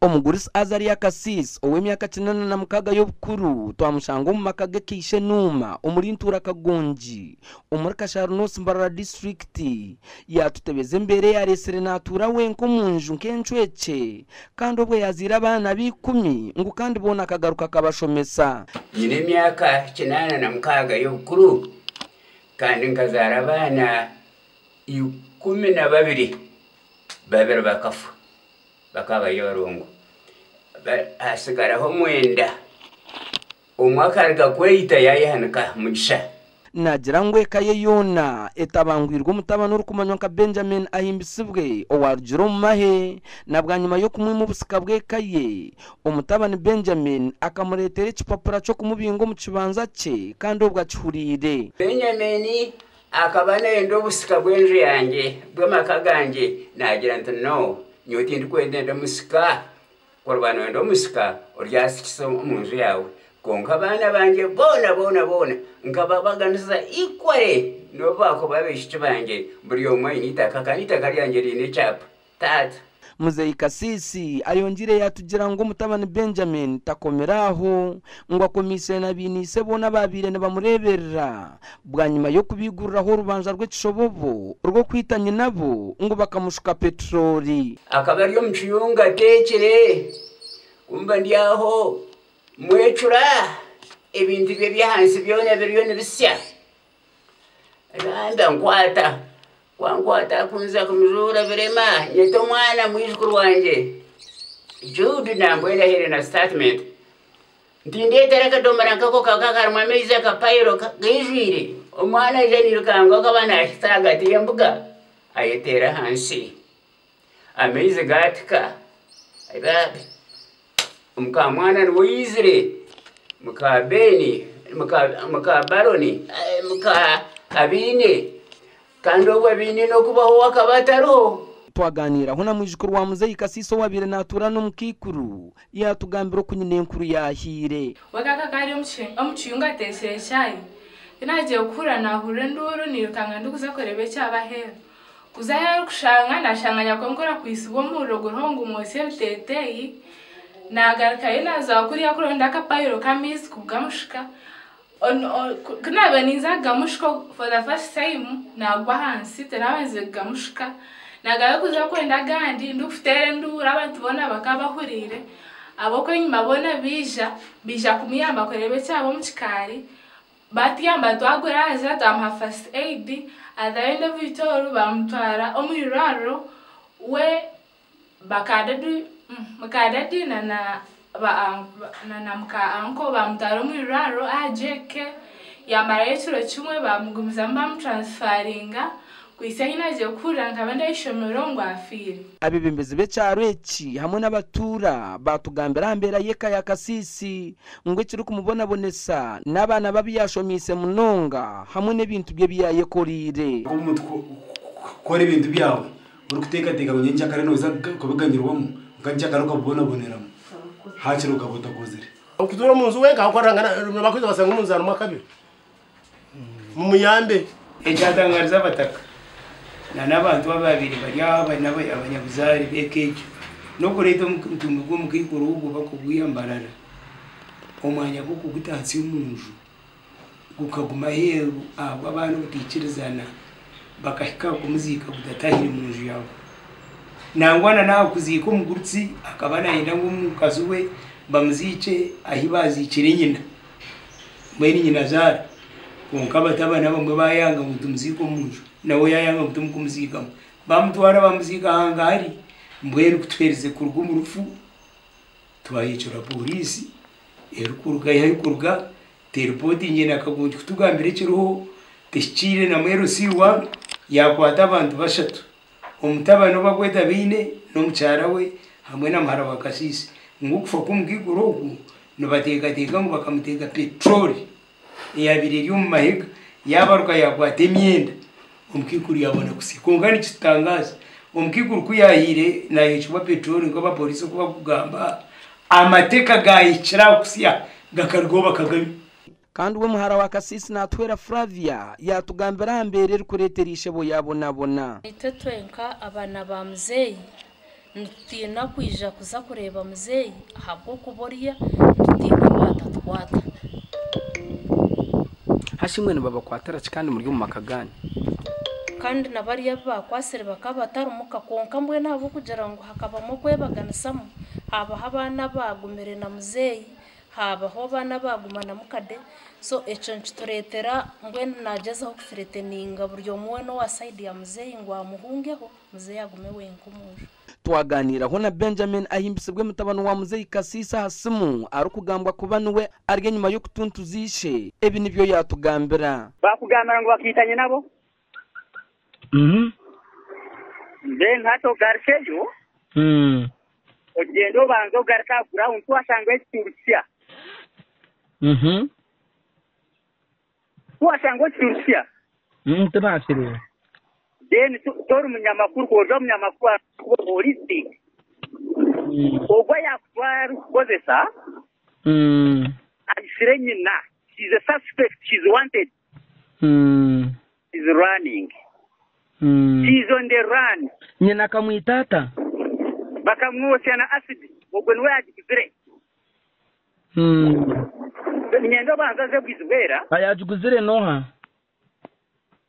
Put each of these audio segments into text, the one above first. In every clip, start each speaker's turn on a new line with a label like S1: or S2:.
S1: Omugurisi Azaria Kasisi ow'emyaka 96 y'obukuru twamushanga mu makaga kishe numa omurintura kagonji omuri Kasharunos Mbarara district yatutebeze mbere yaresere natura wenko munju nkenchwece kandi obwe yazira abana b'ikumi ngo kandi bona akagaruka kabashomesa
S2: nyine emyaka 96 y'obukuru kandi nkazara abana 12 babiri bakafu bakaba yorongo hasigaraho mwenda umwaka arigakweita yayihanika mugisha
S1: nagira ngo ekaye yona etabangwirwa umutabano urukumanywa nka Benjamin ahimbisibwe owarujiro mu mahe nabwa nyuma yo kumwima ubusika bw'ekaye umutabani Benjamin akamuretera ikipapura cyo kumubingo mu kibanza cye kandi obwa kihurire
S2: Benjamin akabana endo ubusika bw'enju yanjye bw'amaka ganje nagira nti no nyoti ndi kwenda musika korwana ndo musika uryasikisa mu nzu yawe konka abana banje bona nkababaganiza ikware no bako babeshije banje buri omwe nitaka kari yanjye rine chapa tata
S1: Muzeyi Kasisi ayongire yatugira ngo mutabani Benjamin takomeraho ngo akomise na binise bona babire ne bamureberera bwa nyuma yo kubiguriraho rubanja rw'ikishobobo rwo kwitanye nabo ngo bakamushuka petroli
S2: akabari yo mchiyunga tekere kumba ndiaho mwecura ibintu bye byahansi byone biriyone bisya randa nkwata wankwata kunza kumjura birema nyeto mwana mwijukuru wanje Jude nambwenda here na statement ndindetera kadomara nkako kakakarumwa mezi akapayiro gijwire omwana janirukango akabana ashitaga tiyembuga ayetera hansi amezi gatika aibabe muka mwana nwizire muka beni muka baroni muka abine kandi obwa bini no kubaho wakabataro
S1: twaganira hona mwijukuru wa Muzeyi Kasisi wabire natura no mukikuru yatugambira kunyine nkuru yahire
S3: wakaka kari omuchiyunga tesere cyayi inaje ukura nahure nduru nirukanga ndukuza korebe cyabahera kuzaya kushanga nashanganya konkora kwisibo mu rogorhongo mose bitetei nagaruka inaza kuri yakuronda kapayiro kamisi kubgamushika knabaninza gamushko for the first time nagwa hansi terabaze gamushika nagakuza kwenda gandi ndufutere ndura abantu bona bakabahurire aboko nyuma bona bija kumiyamba korebe cyabo mukikari batiyamba twaguraza tamha first aid at the end of it all bamtwara omuraro we bakadadi na mka anko bamtara omuraro ajeke yamara yeturo kimwe bamugumiza bamtransferinga kwisahinaje kura nkabanda ishomero ngo afire
S1: abibembezi becyaro eki hamwe n'abatura batugambira hambera yeka ya Kasisi ngo kiri kumubona bonesa nabana babiyashomise munonga hamwe n'ibintu bye biyaye korire
S4: kore ibintu byawe uri kuteka teka nyenja kare no kubiganyirwamo nganja karuka bona boneramo hakiro gabota kozire
S5: ukidura munzu wenga akorangana bakuza basanga umunzano makabiri mu muyambe
S2: ecyatangariza abataka n'abantu babiri bari abanyabuzari bekeje no kureta umutungo gw'umukikuru ubu bakubwiyambarara omwanya ko kugutatsi umunju gukaguma heru abo abantu batikirizana bakahika kumuzika kudatahira munju yawe nangwana naho kuzika umugurutsi akaba nayenda ngumukazi we bamuzice ahibazikire nyina mwene nyina zara konka batabana bamwe bayanga mutumuziko munju nawe yayanga mutumkumuzika bamutwara bamuzika hangari mbwere kutwereze kurugwa mu rufu twayicura polisi erukuruga yayikuruga teripoti nyina akagonje kutugambira kiruho tishire na mwero siwa yakwata abantu bashatu umutabano bagweta bine no mucyara we hamwe n'amahara wa Kasisi ngukufa kumugigurugu no bateka ngo bakamuteka petroli yabiri mu mahega yabaruka yakwata imyenda umukikuru yabona kusikongana kitangaza umukikuru kuyahire na yicwa petroli ngo abapolisi kuba kugamba amateka gayicira kusiya gakargoba kagabi
S1: kandi we muhara wa Kasisi natwera Flavia yatugambira hambere kureterishe bo yabonabona
S6: itetwenka abana ba Muzeyi ntutina kwija kuza kureba muzeyi ahabwo kuboriya tutina batatwata
S1: hashimwe nibabakwatara kandi muri mu makagani
S6: kandi nabariya bakwasire bakabatarumuka konka mbwe nabo kugira ngo hakabamo kwebaganisamo haba abana bagumere na muzeyi haba ho bana bagumana mukade so eco nturetera mbwe nagezaho kufireteninga buryo muwe no wa side ya muzeyi ngo amuhungeho muzeyi agume wenkumuje
S1: twaganiraho na Benjamin ahimbisibwe mutabano wa muzeyi Kasisa Hasimu ari kugambwa kuba niwe arge nyuma yo kutuntuzishe ebi nibyo yatugambira
S7: bakugambira ngo bakitanye nabo then hato garsejo ogendo banzo garka ground twasanga ekirusya twasanga ekirusya
S1: tabasire
S7: then toru munyamakuru kozo munyamakuru ko polisi ogwa yakutwara kozesa ayisire nyina she's a suspect, she's wanted, she's running, she's on the run.
S1: nyina kamwitata
S7: bakamwosya na acid ogwe niwe yagikizire nyendo banza ze bwizwera
S1: ayajuguzire noha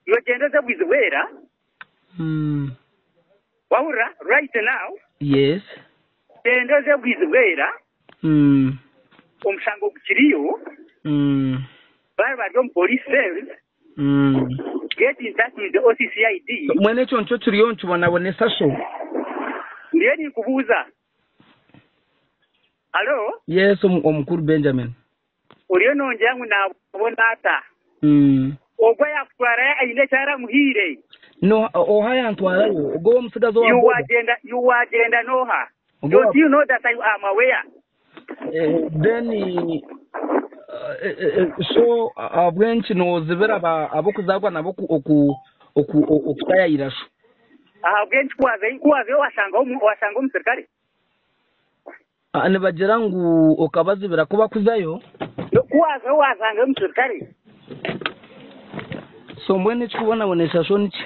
S7: yo gendo ze bwizwera wahura right now
S1: yes
S7: gendo ze bwizwera omushango gukiriyo bari mu police cells get in touch with the OCCID
S1: mwene choncho turiyo nchubona bonesa sho
S7: ndiye nikubuza alo
S1: yes omukuru Benjamin
S7: uriyo nonje yangu nabona ata ogwa yakutwara ayine cyara muhire
S1: no ohaya ntwara yo ogo musigazo wa
S7: you wagenda noha don't you know that I am aware
S1: then so abwenchi no zibera abo kuzagwa nabo okutaya irasho
S7: abwenchi kwaze wasanga umusirikare
S1: ane bagira ngo okabazibira kuba kuzayo
S7: kwaze wasanga umusirikare
S1: so mbwene chikubona bonesha shonichi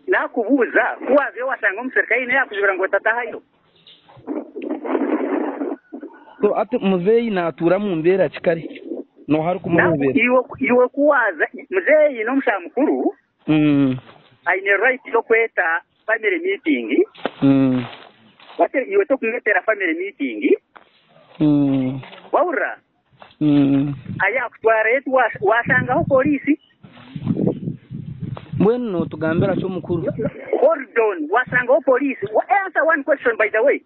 S7: nakubuza kwaze wasanga umusirikare ne yakuzibira ngo tatahayo
S1: so ati muzeyi natura mu mbera kikari no hari kumubera
S7: iwe kuwaza muzeyi no mushamukuru aine right yo kweta family meeting bate iwe to kumwetera family meeting waura aya kutwara yetu wasanga polisi
S1: mweno tugambira cyo mukuru
S7: hold on wasanga polisi answer one question by the way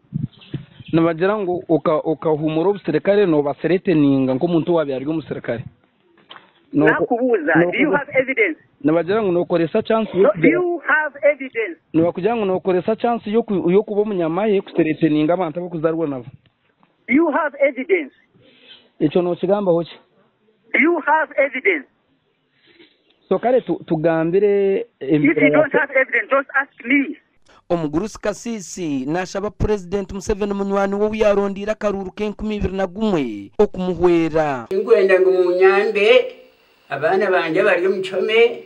S1: nabagira ngo ukahumura ubuserikare no baserete ninga ngo muntu wabyari umusirikare
S7: nakubuza do you have evidence
S1: nabagira ngo nokoresa chance
S7: do you have evidence
S1: nabakugira ngo nokoresa chance yo kuba munyamaye kuserete ninga abantu abo kuzarwa nabo
S7: do you have evidence
S1: ico no kigamba hoki
S7: do you have evidence
S1: so kare tugambire
S7: if you don't have evidence just ask me
S1: omugurusi Kasisi nashaba president Museveni munywani wo yarondira karuru ke 2021 okumuhwera
S2: ingwenda ngo munyambe abana banje bari mu chome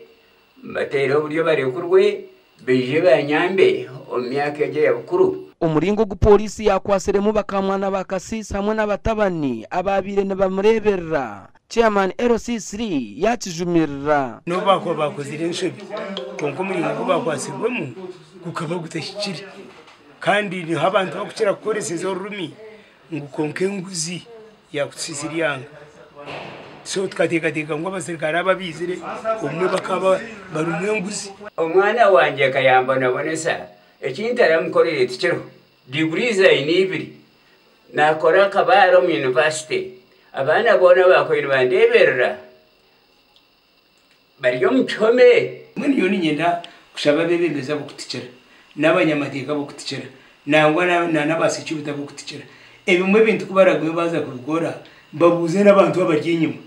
S2: batera uburyo bari kurwe beje banyambe omyaka je yabukuru
S1: umuringo gupolisi yakwasiremo bakamwana ba Kasisi hamwe n'abatabani ababire ne bamureberera chairman LC3 yakijumirira
S2: no bako bakozire nshobi konko muri ngo bakwasirwemo kukaba gutashikiri kandi ni abantu bakukira kukoreseza urumi ngo konke nguzi yakusisiriyanga so tkatekateka ngo abasirikare ababizire umwe bakaba barumwe nguzi omwana wanje kayamba nabonesa ekintara mukorere tikero degrees inibiri nakora kabaro mu university abana bona bakoyira bandeberera bariyo mchome mwini yoni nyenda kushaba bebemeza bokutikira n'abanyamateka bokutikira nangwa n'abasicyubuta bokutikira ebimwe bintu kubaragwe baza kubikora babuze n'abantu abarye inyuma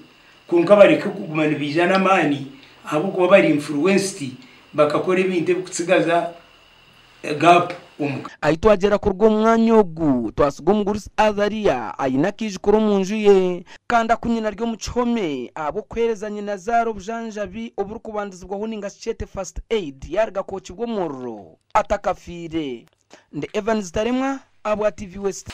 S2: kunka bareka kugumana bijana mani abo kuba bari influenced bakakora ibintu bikutsigaza gap
S1: aitwagera kurwo mwanya ogu twasiga omugurusi Azaria ayina kijukuru munju ye kandi akunyina ryo muchome abo kwereza nyina zaro bujanjabi oburu kubandizibwaho ninga chete first aid yarga kochi bwo murro atakafire ndi Evans Taremwa abwa TV West.